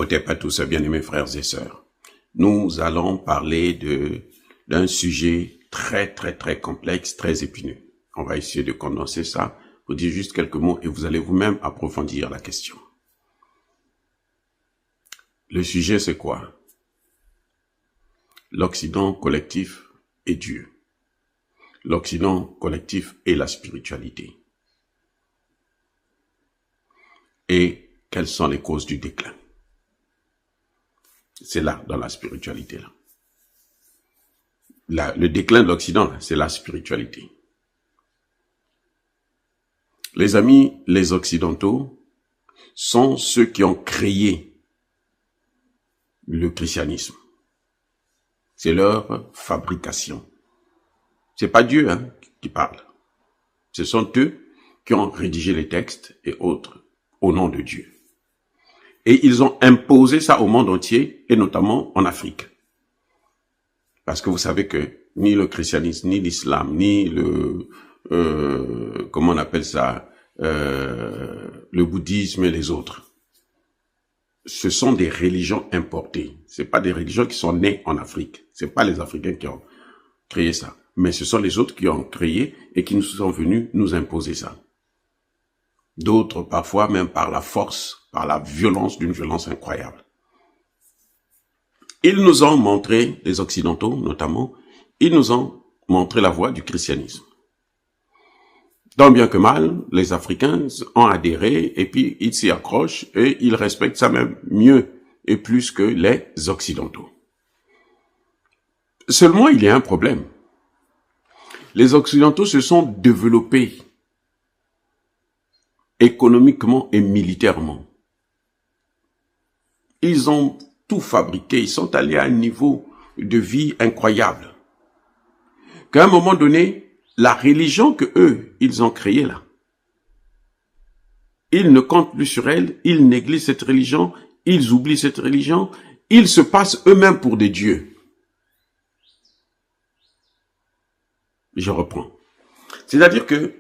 Imhotep à tous, bien-aimés frères et sœurs. Nous allons parler d'un sujet très complexe, très épineux. On va essayer de condenser ça, vous dire juste quelques mots et vous allez vous-même approfondir la question. Le sujet, c'est quoi? L'Occident collectif et Dieu. L'Occident collectif et la spiritualité. Et quelles sont les causes du déclin? C'est là, dans la spiritualité. Le déclin de l'Occident, c'est la spiritualité. Les amis, les Occidentaux sont ceux qui ont créé le christianisme. C'est leur fabrication. C'est pas Dieu qui parle. Ce sont eux qui ont rédigé les textes et autres au nom de Dieu. Et ils ont imposé ça au monde entier, et notamment en Afrique. Parce que vous savez que ni le christianisme, ni l'islam, ni le... comment on appelle ça, le bouddhisme et les autres, ce sont des religions importées. C'est pas des religions qui sont nées en Afrique. C'est pas les Africains qui ont créé ça. Mais ce sont les autres qui ont créé et qui nous sont venus nous imposer ça. D'autres, parfois, même par la force, par la violence, d'une violence incroyable. Ils nous ont montré, les Occidentaux notamment, ils nous ont montré la voie du christianisme. Tant bien que mal, les Africains ont adhéré et puis ils s'y accrochent et ils respectent ça même mieux et plus que les Occidentaux. Seulement, il y a un problème. Les Occidentaux se sont développés économiquement et militairement. Ils ont tout fabriqué, ils sont allés à un niveau de vie incroyable. Qu'à un moment donné, la religion que eux, ils ont créée là, ils ne comptent plus sur elle, ils négligent cette religion, ils oublient cette religion, ils se passent eux-mêmes pour des dieux. Je reprends. C'est-à-dire que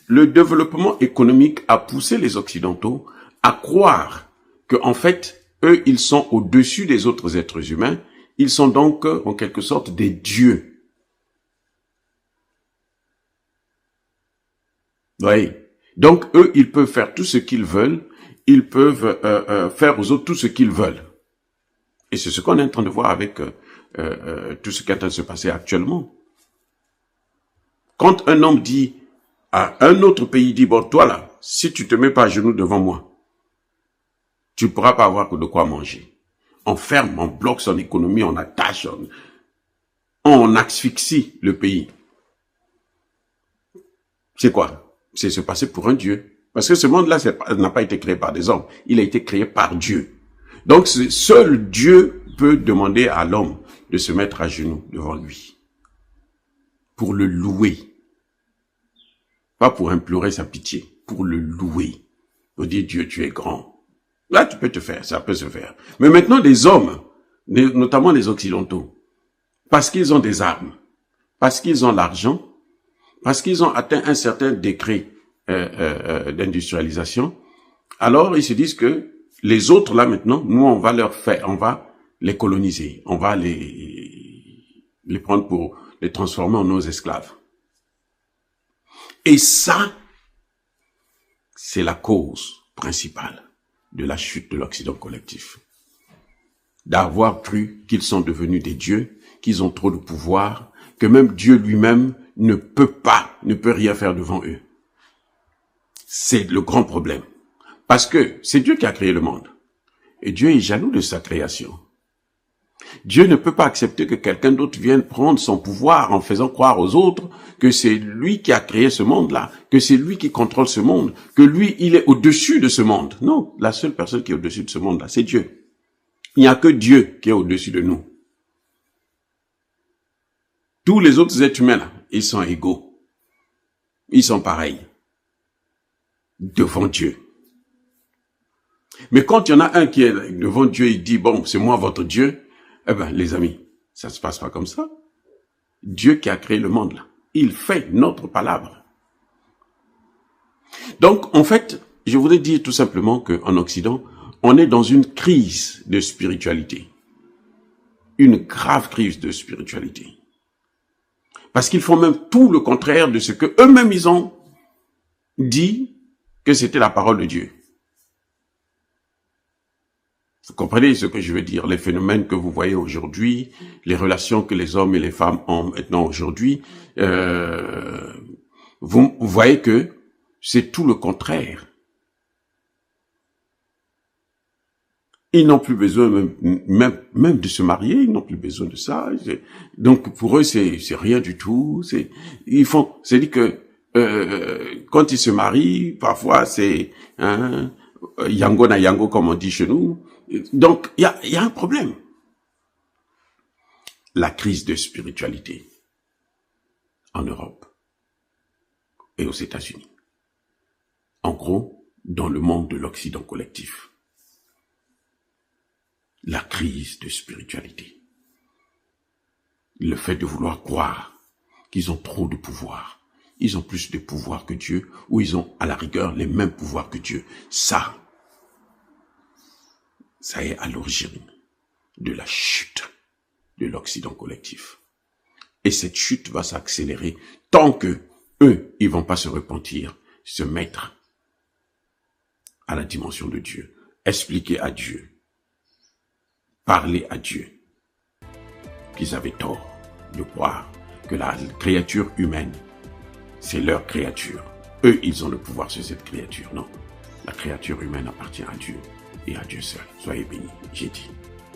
le développement économique a poussé les Occidentaux à croire que, en fait, eux, ils sont au-dessus des autres êtres humains. Ils sont donc, en quelque sorte, des dieux. Oui. Donc, eux, ils peuvent faire tout ce qu'ils veulent. Ils peuvent faire aux autres tout ce qu'ils veulent. Et c'est ce qu'on est en train de voir avec tout ce qui est en train de se passer actuellement. Quand un homme dit à un autre pays, dit, bon, toi là, si tu te mets pas à genoux devant moi, tu ne pourras pas avoir de quoi manger. On ferme, on bloque son économie, on attache, on asphyxie le pays. C'est quoi? C'est se passer pour un Dieu. Parce que ce monde-là n'a pas été créé par des hommes. Il a été créé par Dieu. Donc, seul Dieu peut demander à l'homme de se mettre à genoux devant lui. Pour le louer. Pas pour implorer sa pitié. Pour le louer. Pour dire, Dieu, tu es grand. Là, tu peux te faire, ça peut se faire. Mais maintenant, des hommes, notamment les Occidentaux, parce qu'ils ont des armes, parce qu'ils ont l'argent, parce qu'ils ont atteint un certain degré d'industrialisation, alors ils se disent que les autres, là, maintenant, nous, on va les coloniser, on va les prendre pour les transformer en nos esclaves. Et ça, c'est la cause principale de la chute de l'Occident collectif. D'avoir cru qu'ils sont devenus des dieux, qu'ils ont trop de pouvoir, que même Dieu lui-même ne peut rien faire devant eux. C'est le grand problème. Parce que c'est Dieu qui a créé le monde. Et Dieu est jaloux de sa création. Dieu ne peut pas accepter que quelqu'un d'autre vienne prendre son pouvoir en faisant croire aux autres que c'est lui qui a créé ce monde-là, que c'est lui qui contrôle ce monde, que lui, il est au-dessus de ce monde. Non, la seule personne qui est au-dessus de ce monde-là, c'est Dieu. Il n'y a que Dieu qui est au-dessus de nous. Tous les autres êtres humains, là, ils sont égaux. Ils sont pareils. Devant Dieu. Mais quand il y en a un qui est devant Dieu, il dit, bon, c'est moi votre Dieu, eh ben, les amis, ça se passe pas comme ça. Dieu qui a créé le monde, là, il fait notre palabre. Donc, en fait, je voudrais dire tout simplement qu'en Occident, on est dans une crise de spiritualité. Une grave crise de spiritualité. Parce qu'ils font même tout le contraire de ce que eux-mêmes ils ont dit que c'était la parole de Dieu. Vous comprenez ce que je veux dire? Les phénomènes que vous voyez aujourd'hui, les relations que les hommes et les femmes ont maintenant aujourd'hui, vous voyez que c'est tout le contraire. Ils n'ont plus besoin même de se marier, ils n'ont plus besoin de ça. Donc pour eux c'est rien du tout. C'est-à-dire que quand ils se marient, parfois c'est yango na yango comme on dit chez nous. Donc il y a un problème. La crise de spiritualité en Europe et aux États-Unis. En gros, dans le monde de l'Occident collectif. La crise de spiritualité. Le fait de vouloir croire qu'ils ont trop de pouvoir. Ils ont plus de pouvoir que Dieu, ou ils ont à la rigueur les mêmes pouvoirs que Dieu. Ça est à l'origine de la chute de l'Occident collectif. Et cette chute va s'accélérer tant que eux, ils vont pas se repentir, se mettre à la dimension de Dieu, expliquer à Dieu, parler à Dieu qu'ils avaient tort de croire que la créature humaine, c'est leur créature. Eux, ils ont le pouvoir sur cette créature. Non, la créature humaine appartient à Dieu et à Dieu seul. Soyez bénis, j'ai dit.